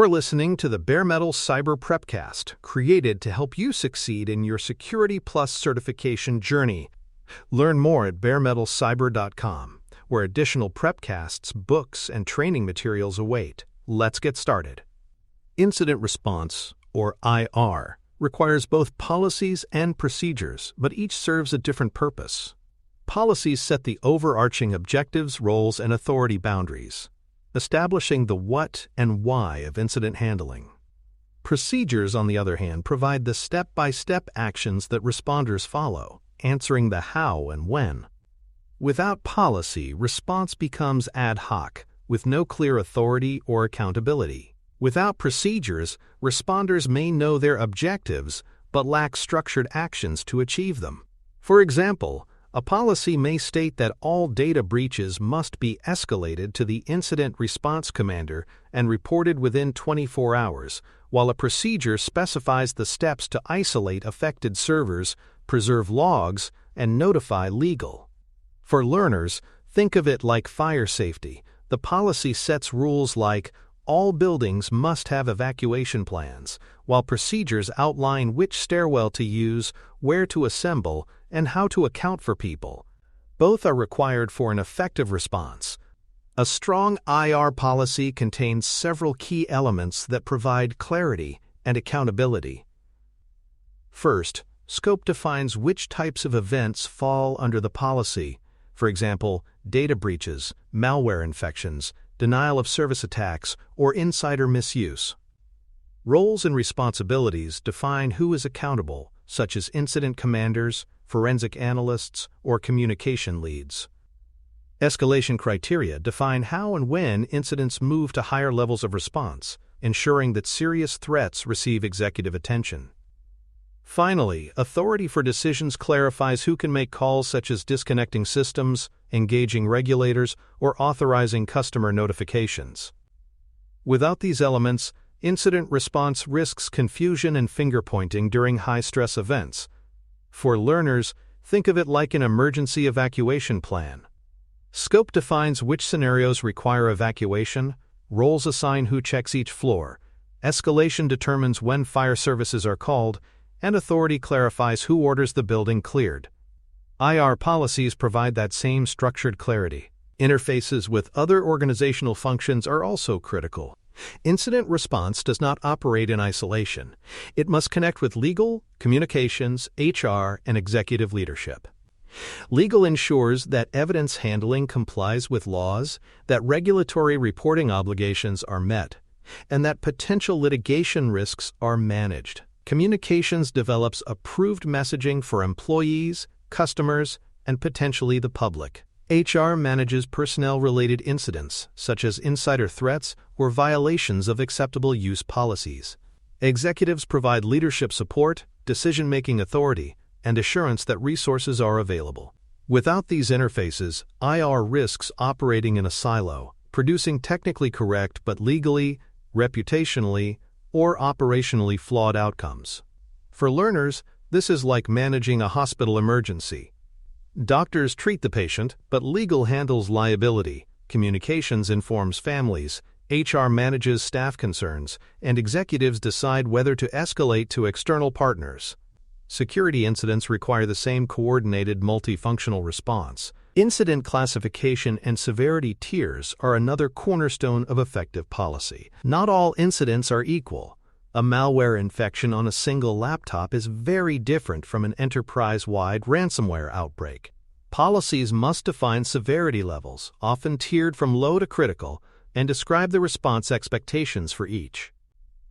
You're listening to the Bare Metal Cyber Prepcast, created to help you succeed in your Security Plus certification journey. Learn more at baremetalcyber.com, where additional prepcasts, books, and training materials await. Let's get started. Incident response, or IR, requires both policies and procedures, but each serves a different purpose. Policies set the overarching objectives, roles, and authority boundaries, establishing the what and why of incident handling. Procedures, on the other hand, provide the step-by-step actions that responders follow, answering the how and when. Without policy, response becomes ad hoc, with no clear authority or accountability. Without procedures, responders may know their objectives but lack structured actions to achieve them. For example, a policy may state that all data breaches must be escalated to the incident response commander and reported within 24 hours, while a procedure specifies the steps to isolate affected servers, preserve logs, and notify legal. For learners, think of it like fire safety. The policy sets rules like all buildings must have evacuation plans, while procedures outline which stairwell to use, where to assemble, and how to account for people. Both are required for an effective response. A strong IR policy contains several key elements that provide clarity and accountability. First, scope defines which types of events fall under the policy. For example, data breaches, malware infections, denial of service attacks, or insider misuse. Roles and responsibilities define who is accountable, such as incident commanders, forensic analysts, or communication leads. Escalation criteria define how and when incidents move to higher levels of response, ensuring that serious threats receive executive attention. Finally, authority for decisions clarifies who can make calls such as disconnecting systems, engaging regulators, or authorizing customer notifications. Without these elements, incident response risks confusion and finger-pointing during high-stress events. For learners, think of it like an emergency evacuation plan. Scope defines which scenarios require evacuation, roles assign who checks each floor, escalation determines when fire services are called, and authority clarifies who orders the building cleared. IR policies provide that same structured clarity. Interfaces with other organizational functions are also critical. Incident response does not operate in isolation. It must connect with legal, communications, HR, and executive leadership. Legal ensures that evidence handling complies with laws, that regulatory reporting obligations are met, and that potential litigation risks are managed. Communications develops approved messaging for employees, customers, and potentially the public. HR manages personnel-related incidents, such as insider threats or violations of acceptable use policies. Executives provide leadership support, decision-making authority, and assurance that resources are available. Without these interfaces, IR risks operating in a silo, producing technically correct but legally, reputationally, or operationally flawed outcomes. For learners, this is like managing a hospital emergency. Doctors treat the patient, but legal handles liability, communications informs families, HR manages staff concerns, and executives decide whether to escalate to external partners. Security incidents require the same coordinated multifunctional response. Incident classification and severity tiers are another cornerstone of effective policy. Not all incidents are equal. A malware infection on a single laptop is very different from an enterprise-wide ransomware outbreak. Policies must define severity levels, often tiered from low to critical, and describe the response expectations for each.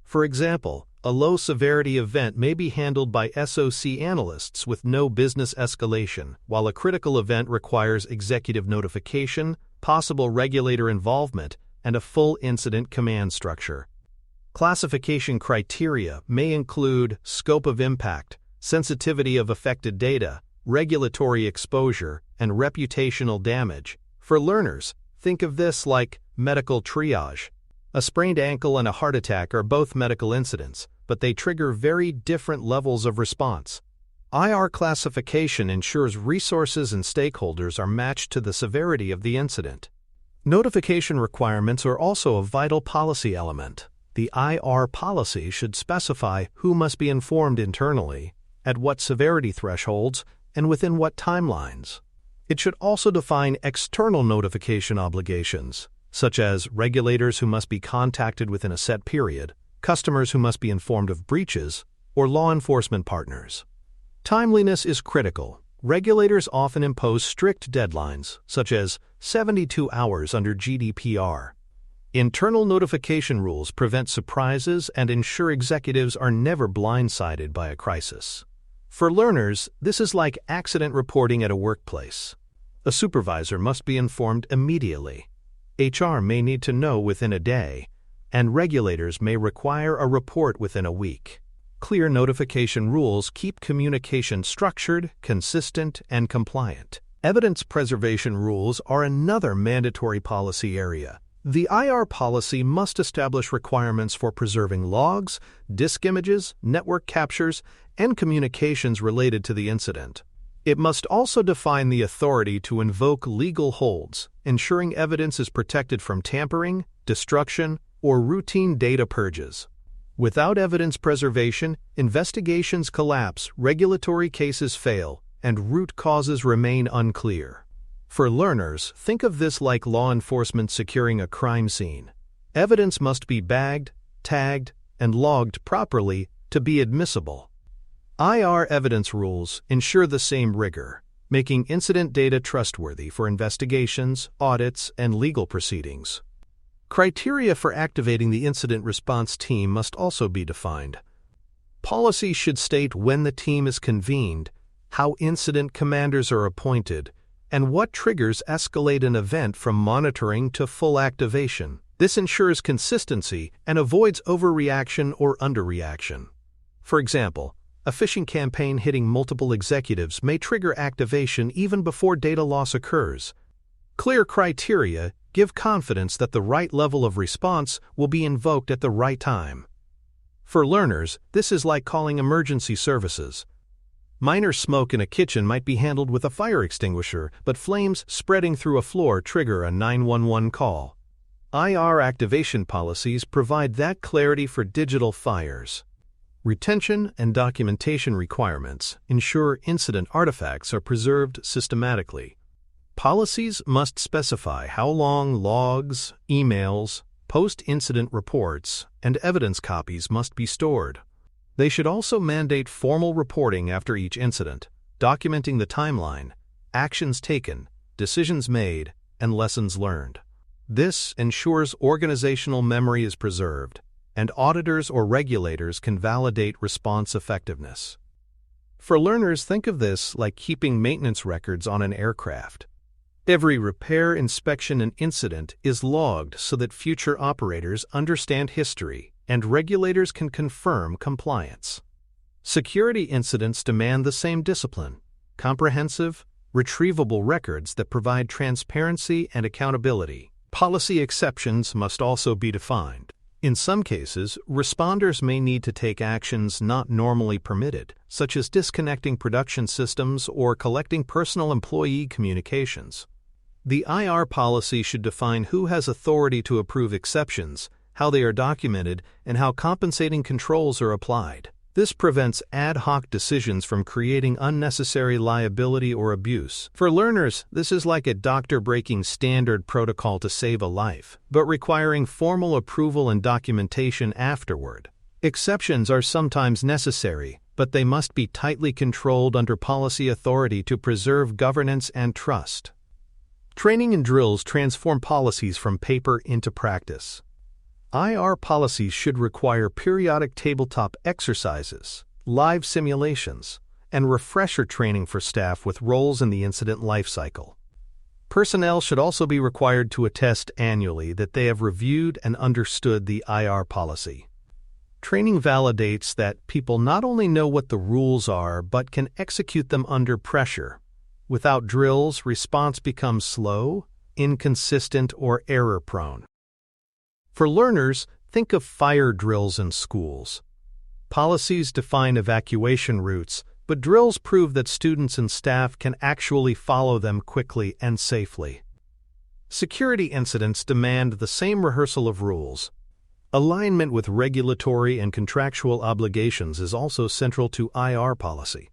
For example, a low-severity event may be handled by SOC analysts with no business escalation, while a critical event requires executive notification, possible regulator involvement, and a full incident command structure. Classification criteria may include scope of impact, sensitivity of affected data, regulatory exposure, and reputational damage. For learners, think of this like medical triage. A sprained ankle and a heart attack are both medical incidents, but they trigger very different levels of response. IR classification ensures resources and stakeholders are matched to the severity of the incident. Notification requirements are also a vital policy element. The IR policy should specify who must be informed internally, at what severity thresholds, and within what timelines. It should also define external notification obligations, such as regulators who must be contacted within a set period, customers who must be informed of breaches, or law enforcement partners. Timeliness is critical. Regulators often impose strict deadlines, such as 72 hours under GDPR. Internal notification rules prevent surprises and ensure executives are never blindsided by a crisis. For learners, this is like accident reporting at a workplace. A supervisor must be informed immediately. HR may need to know within a day, and regulators may require a report within a week. Clear notification rules keep communication structured, consistent, and compliant. Evidence preservation rules are another mandatory policy area. The IR policy must establish requirements for preserving logs, disk images, network captures, and communications related to the incident. It must also define the authority to invoke legal holds, ensuring evidence is protected from tampering, destruction, or routine data purges. Without evidence preservation, investigations collapse, regulatory cases fail, and root causes remain unclear. For learners, think of this like law enforcement securing a crime scene. Evidence must be bagged, tagged, and logged properly to be admissible. IR evidence rules ensure the same rigor, making incident data trustworthy for investigations, audits, and legal proceedings. Criteria for activating the incident response team must also be defined. Policy should state when the team is convened, how incident commanders are appointed, and what triggers escalate an event from monitoring to full activation. This ensures consistency and avoids overreaction or underreaction. For example, a phishing campaign hitting multiple executives may trigger activation even before data loss occurs. Clear criteria give confidence that the right level of response will be invoked at the right time. For learners, this is like calling emergency services. Minor smoke in a kitchen might be handled with a fire extinguisher, but flames spreading through a floor trigger a 911 call. IR activation policies provide that clarity for digital fires. Retention and documentation requirements ensure incident artifacts are preserved systematically. Policies must specify how long logs, emails, post-incident reports, and evidence copies must be stored. They should also mandate formal reporting after each incident, documenting the timeline, actions taken, decisions made, and lessons learned. This ensures organizational memory is preserved, and auditors or regulators can validate response effectiveness. For learners, think of this like keeping maintenance records on an aircraft. Every repair, inspection, and incident is logged so that future operators understand history and regulators can confirm compliance. Security incidents demand the same discipline: comprehensive, retrievable records that provide transparency and accountability. Policy exceptions must also be defined. In some cases, responders may need to take actions not normally permitted, such as disconnecting production systems or collecting personal employee communications. The IR policy should define who has authority to approve exceptions, how they are documented, and how compensating controls are applied. This prevents ad hoc decisions from creating unnecessary liability or abuse. For learners, this is like a doctor breaking standard protocol to save a life, but requiring formal approval and documentation afterward. Exceptions are sometimes necessary, but they must be tightly controlled under policy authority to preserve governance and trust. Training and drills transform policies from paper into practice. IR policies should require periodic tabletop exercises, live simulations, and refresher training for staff with roles in the incident lifecycle. Personnel should also be required to attest annually that they have reviewed and understood the IR policy. Training validates that people not only know what the rules are but can execute them under pressure. Without drills, response becomes slow, inconsistent, or error-prone. For learners, think of fire drills in schools. Policies define evacuation routes, but drills prove that students and staff can actually follow them quickly and safely. Security incidents demand the same rehearsal of rules. Alignment with regulatory and contractual obligations is also central to IR policy.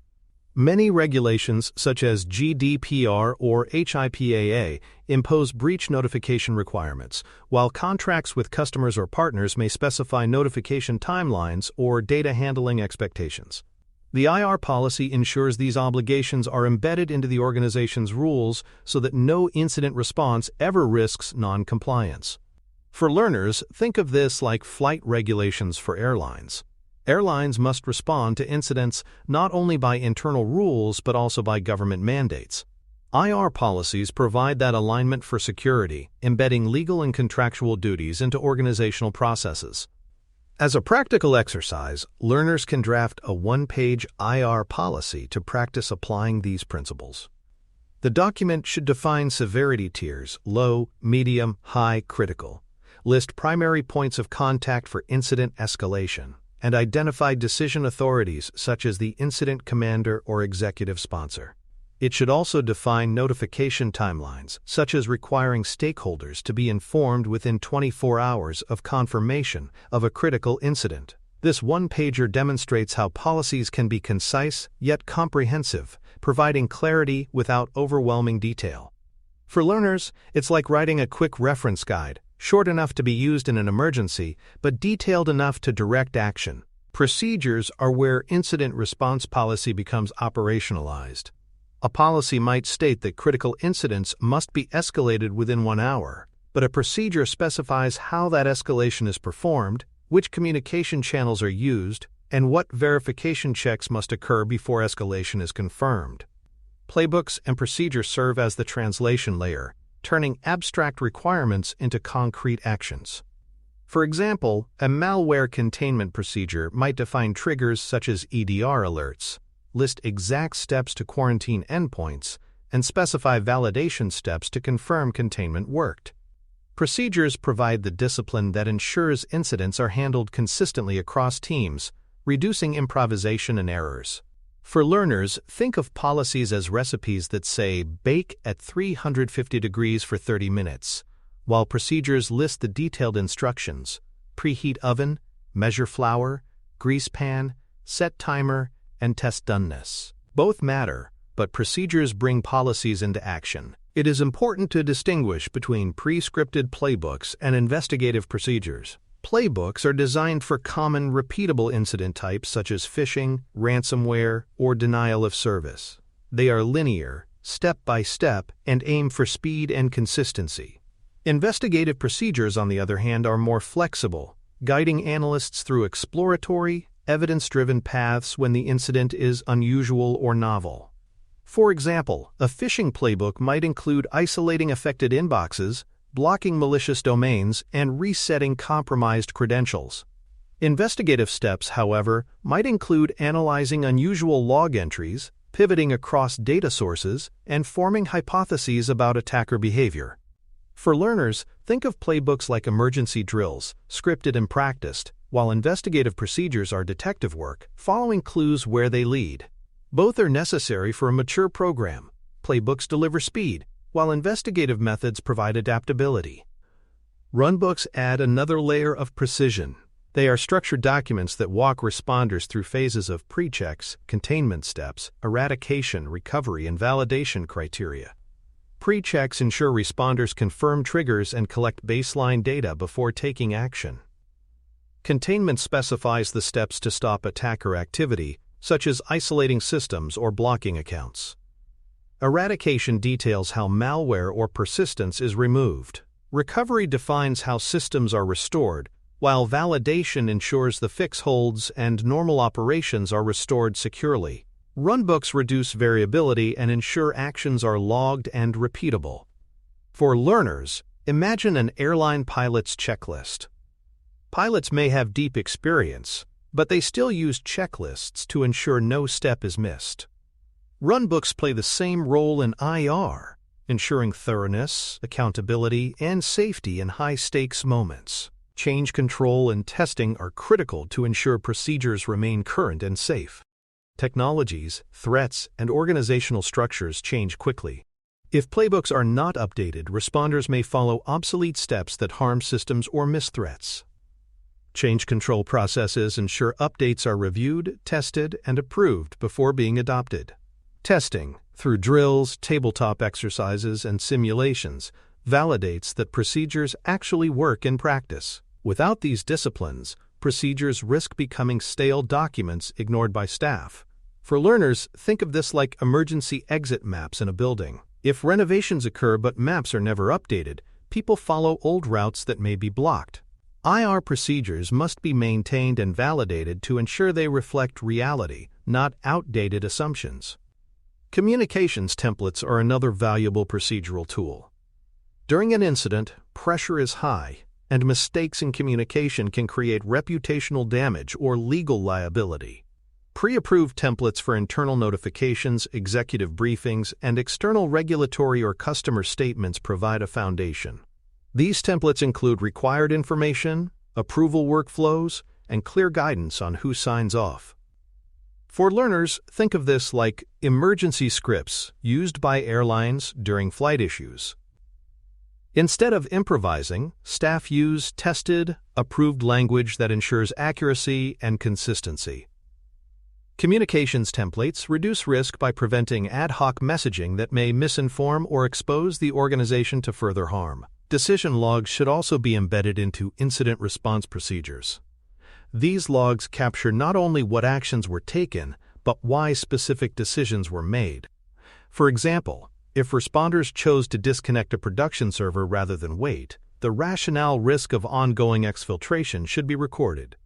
Many regulations, such as GDPR or HIPAA, impose breach notification requirements, while contracts with customers or partners may specify notification timelines or data handling expectations. The IR policy ensures these obligations are embedded into the organization's rules so that no incident response ever risks non-compliance. For learners, think of this like flight regulations for airlines. Airlines must respond to incidents not only by internal rules but also by government mandates. IR policies provide that alignment for security, embedding legal and contractual duties into organizational processes. As a practical exercise, learners can draft a one-page IR policy to practice applying these principles. The document should define severity tiers: low, medium, high, critical, list primary points of contact for incident escalation, and identify decision authorities such as the incident commander or executive sponsor. It should also define notification timelines, such as requiring stakeholders to be informed within 24 hours of confirmation of a critical incident. This one-pager demonstrates how policies can be concise yet comprehensive, providing clarity without overwhelming detail. For learners, it's like writing a quick reference guide, short enough to be used in an emergency, but detailed enough to direct action. Procedures are where incident response policy becomes operationalized. A policy might state that critical incidents must be escalated within 1 hour, but a procedure specifies how that escalation is performed, which communication channels are used, and what verification checks must occur before escalation is confirmed. Playbooks and procedures serve as the translation layer, turning abstract requirements into concrete actions. For example, a malware containment procedure might define triggers such as EDR alerts, list exact steps to quarantine endpoints, and specify validation steps to confirm containment worked. Procedures provide the discipline that ensures incidents are handled consistently across teams, reducing improvisation and errors. For learners, think of policies as recipes that say, bake at 350 degrees for 30 minutes, while procedures list the detailed instructions: preheat oven, measure flour, grease pan, set timer, and test doneness. Both matter, but procedures bring policies into action. It is important to distinguish between pre-scripted playbooks and investigative procedures. Playbooks are designed for common, repeatable incident types such as phishing, ransomware, or denial of service. They are linear, step-by-step, and aim for speed and consistency. Investigative procedures, on the other hand, are more flexible, guiding analysts through exploratory, evidence-driven paths when the incident is unusual or novel. For example, a phishing playbook might include isolating affected inboxes, blocking malicious domains, and resetting compromised credentials. Investigative steps, however, might include analyzing unusual log entries, pivoting across data sources, and forming hypotheses about attacker behavior. For learners, think of playbooks like emergency drills, scripted and practiced, while investigative procedures are detective work, following clues where they lead. Both are necessary for a mature program. Playbooks deliver speed, while investigative methods provide adaptability. Runbooks add another layer of precision. They are structured documents that walk responders through phases of pre-checks, containment steps, eradication, recovery, and validation criteria. Pre-checks ensure responders confirm triggers and collect baseline data before taking action. Containment specifies the steps to stop attacker activity, such as isolating systems or blocking accounts. Eradication details how malware or persistence is removed. Recovery defines how systems are restored, while validation ensures the fix holds and normal operations are restored securely. Runbooks reduce variability and ensure actions are logged and repeatable. For learners, imagine an airline pilot's checklist. Pilots may have deep experience, but they still use checklists to ensure no step is missed. Runbooks play the same role in IR, ensuring thoroughness, accountability, and safety in high-stakes moments. Change control and testing are critical to ensure procedures remain current and safe. Technologies, threats, and organizational structures change quickly. If playbooks are not updated, responders may follow obsolete steps that harm systems or miss threats. Change control processes ensure updates are reviewed, tested, and approved before being adopted. Testing, through drills, tabletop exercises, and simulations, validates that procedures actually work in practice. Without these disciplines, procedures risk becoming stale documents ignored by staff. For learners, think of this like emergency exit maps in a building. If renovations occur but maps are never updated, people follow old routes that may be blocked. IR procedures must be maintained and validated to ensure they reflect reality, not outdated assumptions. Communications templates are another valuable procedural tool. During an incident, pressure is high, and mistakes in communication can create reputational damage or legal liability. Pre-approved templates for internal notifications, executive briefings, and external regulatory or customer statements provide a foundation. These templates include required information, approval workflows, and clear guidance on who signs off. For learners, think of this like emergency scripts used by airlines during flight issues. Instead of improvising, staff use tested, approved language that ensures accuracy and consistency. Communications templates reduce risk by preventing ad hoc messaging that may misinform or expose the organization to further harm. Decision logs should also be embedded into incident response procedures. These logs capture not only what actions were taken, but why specific decisions were made. For example, if responders chose to disconnect a production server rather than wait, the rationale risk of ongoing exfiltration should be recorded.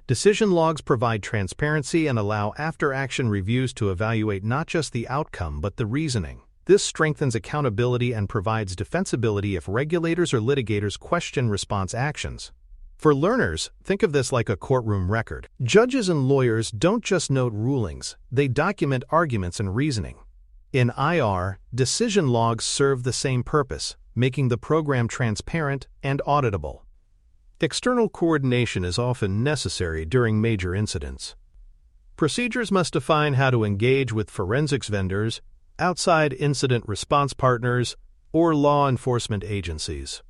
Decision logs provide transparency and allow after-action reviews to evaluate not just the outcome but the reasoning. This strengthens accountability and provides defensibility if regulators or litigators question response actions. For learners, think of this like a courtroom record. Judges and lawyers don't just note rulings, they document arguments and reasoning. In IR, decision logs serve the same purpose, making the program transparent and auditable. External coordination is often necessary during major incidents. Procedures must define how to engage with forensics vendors, outside incident response partners, or law enforcement agencies.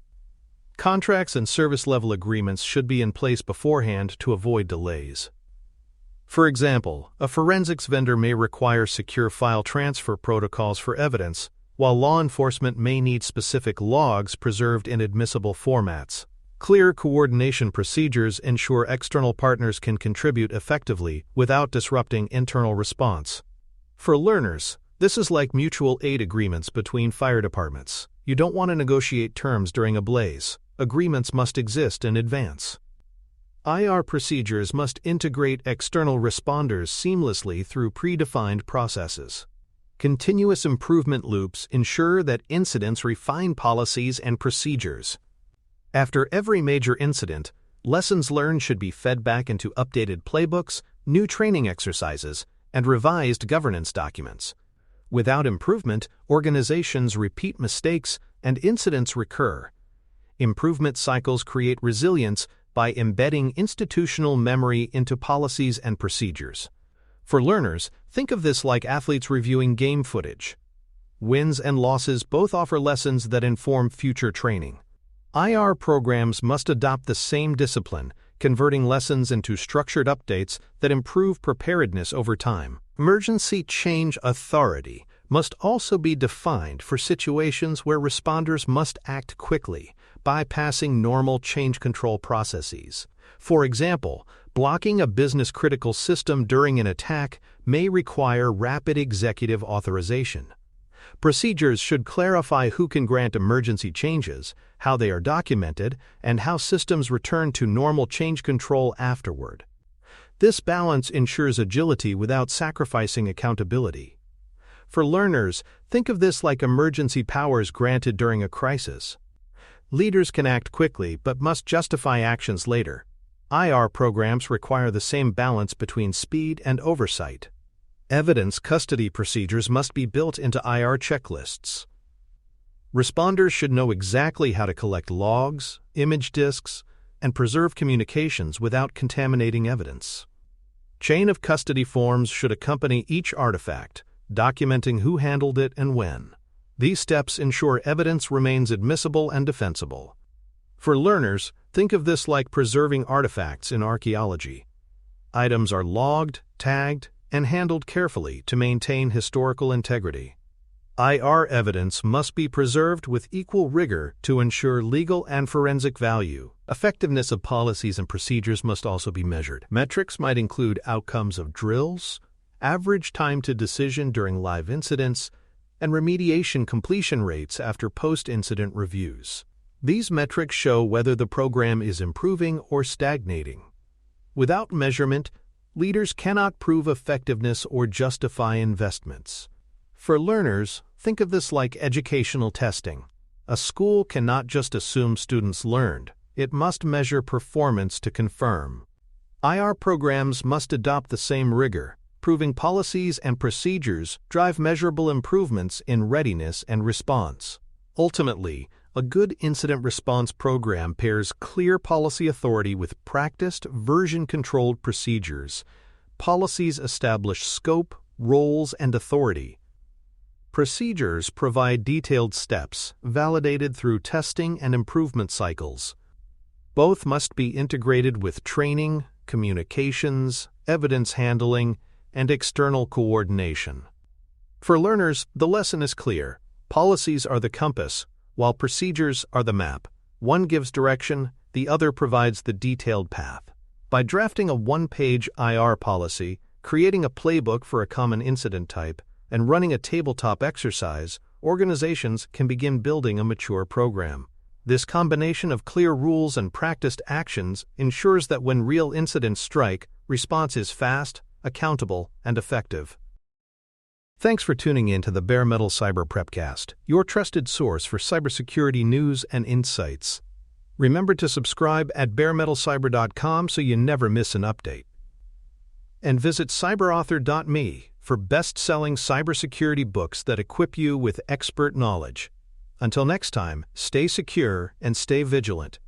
Contracts and service-level agreements should be in place beforehand to avoid delays. For example, a forensics vendor may require secure file transfer protocols for evidence, while law enforcement may need specific logs preserved in admissible formats. Clear coordination procedures ensure external partners can contribute effectively without disrupting internal response. For learners, this is like mutual aid agreements between fire departments. You don't want to negotiate terms during a blaze. Agreements must exist in advance. IR procedures must integrate external responders seamlessly through predefined processes. Continuous improvement loops ensure that incidents refine policies and procedures. After every major incident, lessons learned should be fed back into updated playbooks, new training exercises, and revised governance documents. Without improvement, organizations repeat mistakes and incidents recur. Improvement cycles create resilience by embedding institutional memory into policies and procedures. For learners, think of this like athletes reviewing game footage. Wins and losses both offer lessons that inform future training. IR programs must adopt the same discipline, converting lessons into structured updates that improve preparedness over time. Emergency change authority must also be defined for situations where responders must act quickly, bypassing normal change control processes. For example, blocking a business-critical system during an attack may require rapid executive authorization. Procedures should clarify who can grant emergency changes, how they are documented, and how systems return to normal change control afterward. This balance ensures agility without sacrificing accountability. For learners, think of this like emergency powers granted during a crisis. Leaders can act quickly but must justify actions later. IR programs require the same balance between speed and oversight. Evidence custody procedures must be built into IR checklists. Responders should know exactly how to collect logs, image disks, and preserve communications without contaminating evidence. Chain of custody forms should accompany each artifact, documenting who handled it and when. These steps ensure evidence remains admissible and defensible. For learners, Think of this like preserving artifacts in archaeology. Items are logged, tagged, and handled carefully to maintain historical integrity. IR evidence must be preserved with equal rigor to ensure legal and forensic value. Effectiveness of policies and procedures must also be measured. Metrics might include outcomes of drills, average time to decision during live incidents, and remediation completion rates after post-incident reviews. These metrics show whether the program is improving or stagnating. Without measurement, leaders cannot prove effectiveness or justify investments. For learners, think of this like educational testing. A school cannot just assume students learned. It must measure performance to confirm. IR programs must adopt the same rigor, proving policies and procedures drive measurable improvements in readiness and response. Ultimately, a good incident response program pairs clear policy authority with practiced, version-controlled procedures. Policies establish scope, roles, and authority. Procedures provide detailed steps, validated through testing and improvement cycles. Both must be integrated with training, communications, evidence handling, and external coordination. For learners, the lesson is clear. Policies are the compass, while procedures are the map. One gives direction, the other provides the detailed path. By drafting a one-page IR policy, creating a playbook for a common incident type, and running a tabletop exercise, organizations can begin building a mature program. This combination of clear rules and practiced actions ensures that when real incidents strike, response is fast, accountable, and effective. Thanks for tuning in to the Bare Metal Cyber Prepcast, your trusted source for cybersecurity news and insights. Remember to subscribe at baremetalcyber.com so you never miss an update. And visit cyberauthor.me for best-selling cybersecurity books that equip you with expert knowledge. Until next time, stay secure and stay vigilant.